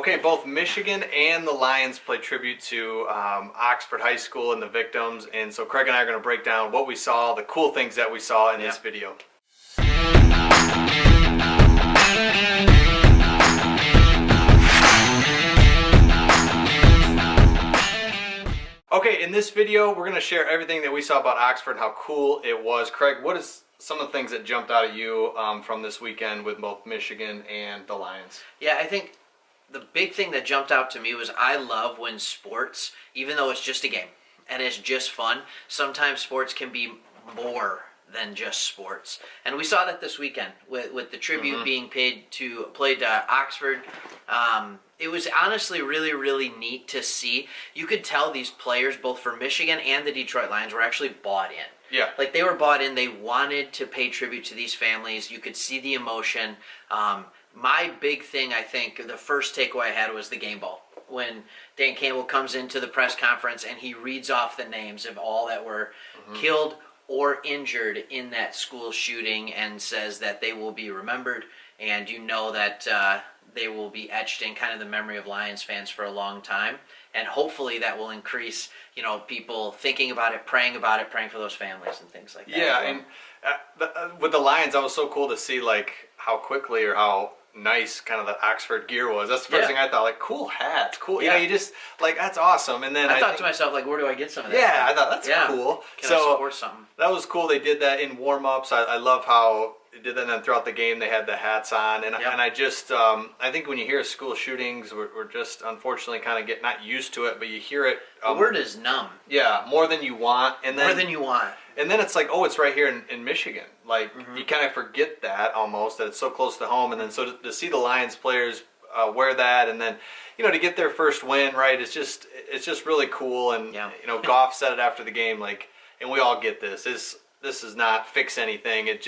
Okay, both Michigan and the Lions play tribute to Oxford High School and the victims, and so Craig and I are going to break down what we saw, the cool things that we saw in this video. Okay, in this video, we're going to share everything that we saw about Oxford and how cool it was. Craig, what is some of the things that jumped out at you from this weekend with both Michigan and the Lions? Yeah, I think the big thing that jumped out to me was I love when sports, even though it's just a game and it's just fun, sometimes sports can be more than just sports. And we saw that this weekend with the tribute being played to Oxford. It was honestly really, really neat to see. You could tell these players, both for Michigan and the Detroit Lions, were actually bought in. Yeah. Like, they were bought in. They wanted to pay tribute to these families. You could see the emotion. My big thing, I think, the first takeaway I had was the game ball. When Dan Campbell comes into the press conference and he reads off the names of all that were killed or injured in that school shooting and says that they will be remembered, and you know that they will be etched in kind of the memory of Lions fans for a long time. And hopefully that will increase, people thinking about it, praying for those families and things like that. Yeah, and with the Lions, that was so cool to see, like, how quickly or how nice kind of the Oxford gear was. That's the first thing I thought, like, cool hats, cool. Yeah. You just, like, that's awesome. And then I thought to myself, like, where do I get some of that? Yeah, I thought, that's cool. Can I support something? That was cool. They did that in warm-ups. I love how they did that, and then throughout the game they had the hats on. And I just, I think when you hear school shootings, we're just unfortunately kind of not used to it, but you hear it. The word is numb. Yeah, more than you want. And then, more than you want. And then it's like, oh, it's right here in Michigan. Like, you kind of forget that almost, that it's so close to home. And then so to see the Lions players wear that, and then, to get their first win, right, it's just really cool. And, Goff said it after the game, like, and we all get this. This does not fix anything. It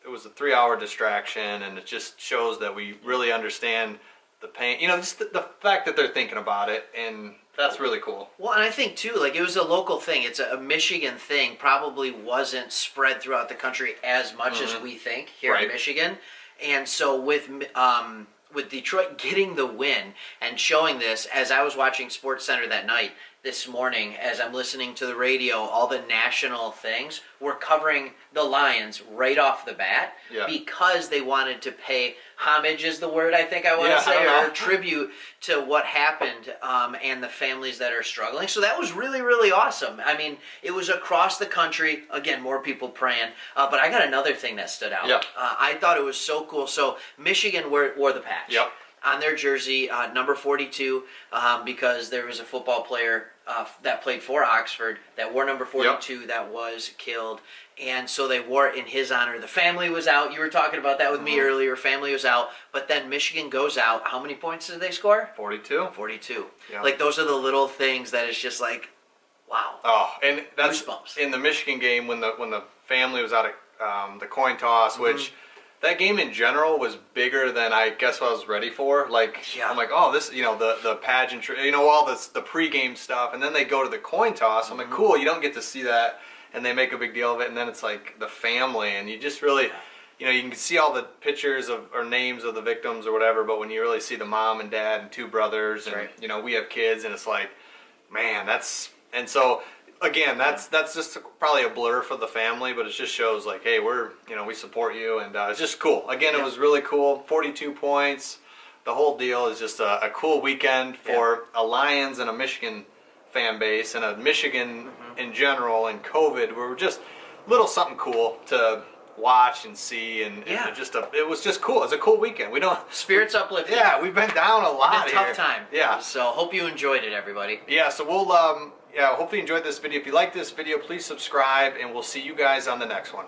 was a 3-hour distraction, and it just shows that we really understand the pain. Just the fact that they're thinking about it, and that's really cool. Well, and I think, too, like, it was a local thing. It's a Michigan thing. Probably wasn't spread throughout the country as much as we think here in Michigan. And so with Detroit getting the win and showing this, as I was watching SportsCenter that night, this morning, as I'm listening to the radio, all the national things were covering the Lions right off the bat because they wanted to pay homage is the word I think I want to say, or tribute to what happened and the families that are struggling. So that was really, really awesome. I mean, it was across the country. Again, more people praying. But I got another thing that stood out. Yeah. I thought it was so cool. So Michigan wore the patch. Yep. On their jersey, number 42, because there was a football player that played for Oxford that wore number 42 that was killed. And so they wore it in his honor. The family was out. You were talking about that with me earlier. Family was out. But then Michigan goes out. How many points did they score? 42. 42. Yeah. Like, those are the little things that is just like, wow. Oh, and that's goosebumps. In the Michigan game when the family was out at the coin toss, which... That game in general was bigger than I guess what I was ready for. Like, I'm like, oh, this, the pageantry, all this, the pregame stuff, and then they go to the coin toss. I'm like, cool, you don't get to see that, and they make a big deal of it, and then it's like the family, and you just really, you can see all the pictures or names of the victims or whatever, but when you really see the mom and dad and 2 brothers, and we have kids, and it's like, man, and so. Again, that's just probably a blur for the family, but it just shows like, hey, we support you, and it's just cool. Again, it was really cool. 42 points. The whole deal is just a cool weekend for a Lions and a Michigan fan base, and a Michigan in general, and COVID. We were just a little something cool to watch and see, and it was just cool. It's a cool weekend. Spirits uplifting. Yeah, we've been down a lot. It's a tough time. Yeah. So hope you enjoyed it, everybody. Yeah. So we'll hopefully you enjoyed this video. If you like this video, please subscribe, and we'll see you guys on the next one.